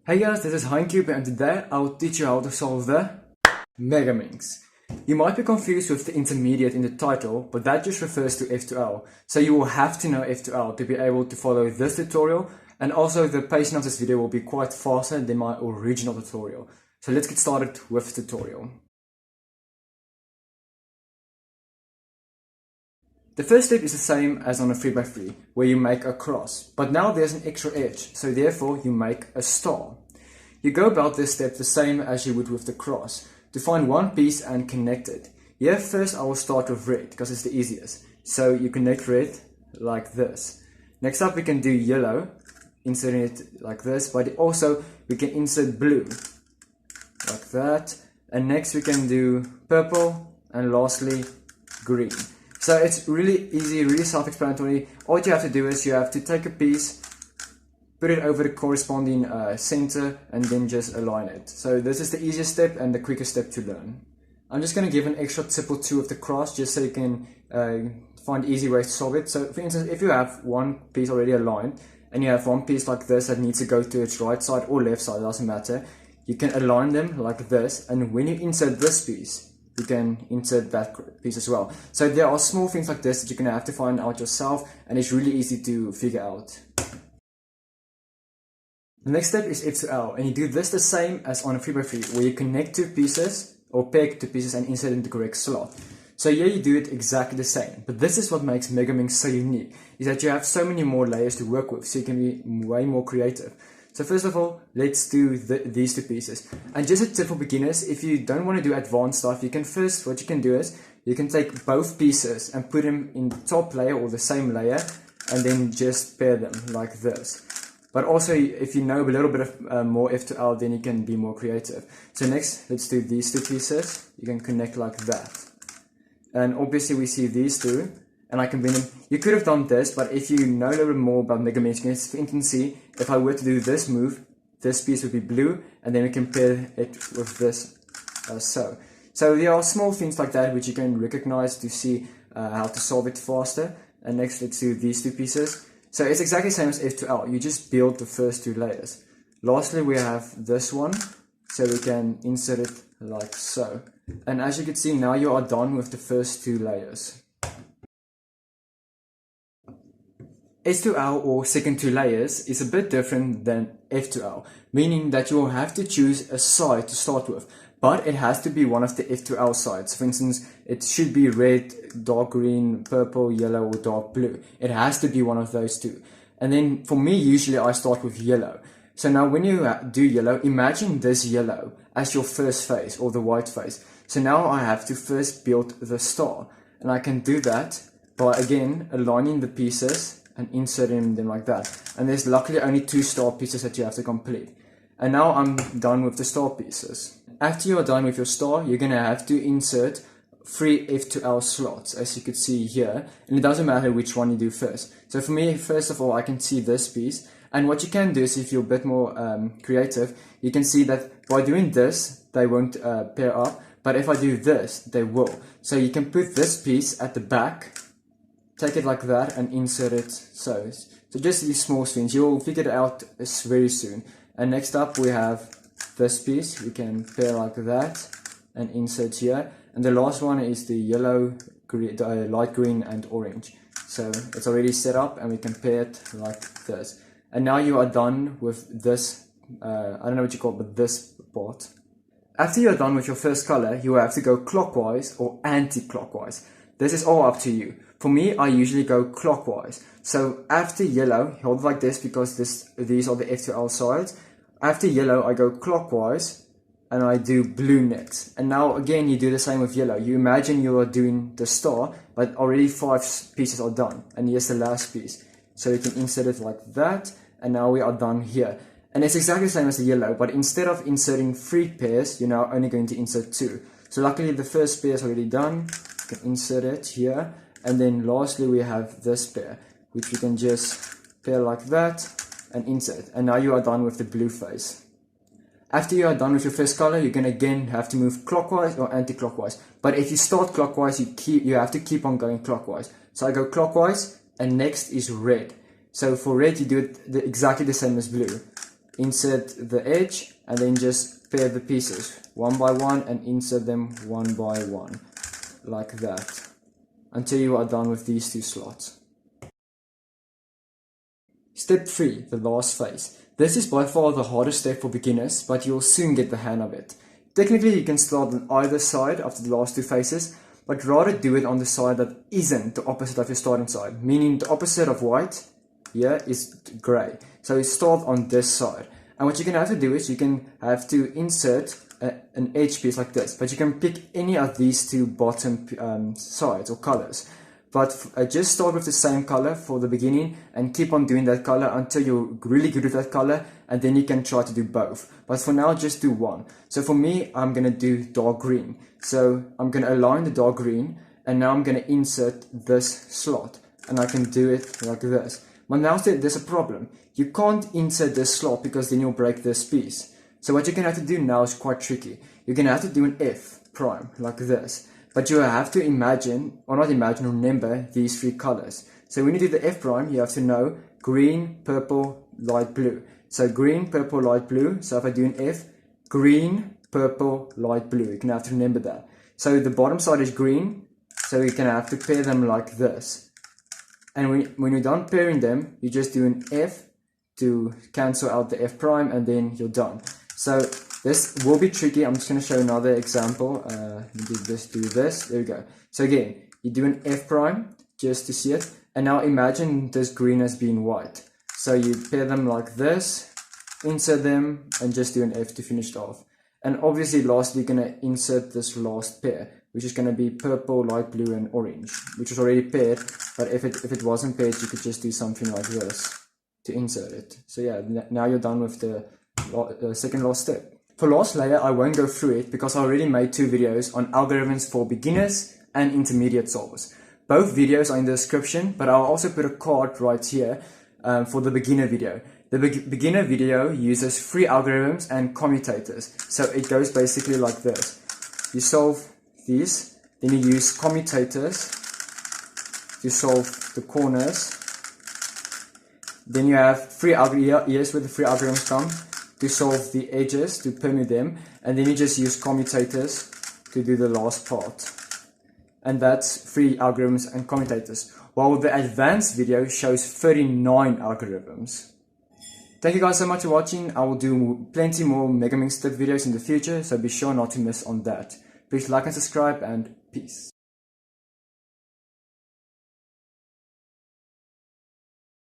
Hey guys, this is Hein and today I'll teach you how to solve the Megaminx. You might be confused with the intermediate in the title, but that just refers to F2L. So you will have to know F2L to be able to follow this tutorial, and also the pacing of this video will be quite faster than my original tutorial. So let's get started with the tutorial. The first step is the same as on a 3x3, where you make a cross, but now there's an extra edge, so therefore you make a star. You go about this step the same as you would with the cross, to find one piece and connect it. Here first I will start with red, because it's the easiest. So you connect red like this. Next up we can do yellow, inserting it like this, but also we can insert blue, like that. And next we can do purple, and lastly green. So it's really easy, really self-explanatory. All you have to do is you have to take a piece, put it over the corresponding center, and then just align it. So this is the easiest step and the quickest step to learn. I'm just going to give an extra tip or two of the cross just so you can find easy ways to solve it. So for instance, if you have one piece already aligned and you have one piece like this that needs to go to its right side or left side, it doesn't matter. You can align them like this, and when you insert this piece, you can insert that piece as well. So there are small things like this that you're going to have to find out yourself, and it's really easy to figure out. The next step is F2L, and you do this the same as on a 3x3, where you connect two pieces or peg two pieces and insert in the correct slot. So here you do it exactly the same, but this is what makes Megaminx so unique, is that you have so many more layers to work with, so you can be way more creative. So first of all, let's do these two pieces. And just a tip for beginners, if you don't want to do advanced stuff, you can first, what you can do is, you can take both pieces and put them in the top layer or the same layer, and then just pair them like this. But also, if you know a little bit of more F2L, then you can be more creative. So next, let's do these two pieces. You can connect like that. And obviously we see these two, and I can bring them. You could have done this, but if you know a little bit more about Megaminx, you can for instance see, if I were to do this move, this piece would be blue, and then we can pair it with this so. So there are small things like that which you can recognize to see how to solve it faster. And next, let's do these two pieces. So it's exactly the same as F2L, you just build the first two layers. Lastly, we have this one, so we can insert it like so. And as you can see, now you are done with the first two layers. S2L, or second two layers, is a bit different than F2L, meaning that you will have to choose a side to start with, but it has to be one of the F2L sides. For instance, it should be red, dark green, purple, yellow, or dark blue. It has to be one of those two. And then for me, usually I start with yellow. So now when you do yellow, imagine this yellow as your first phase, or the white phase. So now I have to first build the star, and I can do that by again aligning the pieces and inserting them like that. And there's luckily only two star pieces that you have to complete. And now I'm done with the star pieces. After you are done with your star, you're going to have to insert 3 F2L slots, as you could see here. And it doesn't matter which one you do first. So for me, first of all, I can see this piece. And what you can do is, if you're a bit more creative, you can see that by doing this, they won't pair up. But if I do this, they will. So you can put this piece at the back, take it like that, and insert it so. So just these small things, you'll figure it out very soon. And next up we have this piece, we can pair like that and insert here. And the last one is the yellow, green, light green and orange. So it's already set up, and we can pair it like this. And now you are done with this, I don't know what you call it, but this part. After you are done with your first color, you have to go clockwise or anti-clockwise. This is all up to you. For me, I usually go clockwise. So after yellow, hold it like this because these are the F2L sides. After yellow, I go clockwise and I do blue next. And now again, you do the same with yellow. You imagine you are doing the star, but already 5 pieces are done. And here's the last piece. So you can insert it like that. And now we are done here. And it's exactly the same as the yellow, but instead of inserting 3 pairs, you're now only going to insert 2. So luckily the first pair is already done. You can insert it here. And then lastly we have this pair, which we can just pair like that and insert. And now you are done with the blue phase. After you are done with your first color, you're going to again have to move clockwise or anti-clockwise. But if you start clockwise, you have to keep on going clockwise. So I go clockwise, and next is red. So for red, you do it exactly the same as blue. insert the edge, and then just pair the pieces one by one and insert them one by one, like that, until you are done with these two slots. Step 3, the last phase. This is by far the hardest step for beginners, but you'll soon get the hang of it. Technically, you can start on either side after the last two phases, but rather do it on the side that isn't the opposite of your starting side, meaning the opposite of white here is grey. So you start on this side. And what you're going to have to do is you can have to insert an edge piece like this, but you can pick any of these two bottom sides or colors. But just start with the same color for the beginning and keep on doing that color until you're really good with that color, and then you can try to do both. But for now, just do one. So for me, I'm going to do dark green. So I'm going to align the dark green, and now I'm going to insert this slot, and I can do it like this. But now there's a problem. You can't insert this slot because then you'll break this piece. So what you're going to have to do now is quite tricky. You're going to have to do an F prime like this. But you have to imagine, or not imagine, remember these three colors. So when you do the F prime, you have to know green, purple, light blue. So green, purple, light blue. So if I do an F, green, purple, light blue. You're going to have to remember that. So the bottom side is green. So you're going to have to pair them like this. And when you're done pairing them, you just do an F to cancel out the F prime, and then you're done. So this will be tricky. I'm just going to show another example. Do this. There we go. So again, you do an F prime just to see it. And now imagine this green as being white. So you pair them like this, insert them, and just do an F to finish it off. And obviously, lastly, you're going to insert this last pair, which is going to be purple, light blue, and orange, which was already paired. But if it wasn't paired, you could just do something like this to insert it. So yeah, now you're done with the second last step. For last layer, I won't go through it because I already made 2 videos on algorithms for beginners and intermediate solvers. Both videos are in the description, but I'll also put a card right here for the beginner video. The beginner video uses 3 algorithms and commutators. So it goes basically like this. You solve these, then you use commutators to solve the corners. Then you have 3 algorithms, here's where the 3 algorithms come, to solve the edges, to permute them, and then you just use commutators to do the last part. And that's 3 algorithms and commutators, while the advanced video shows 39 algorithms. Thank you guys so much for watching. I will do plenty more Megaminx tip videos in the future, so be sure not to miss on that. Please like and subscribe, and peace.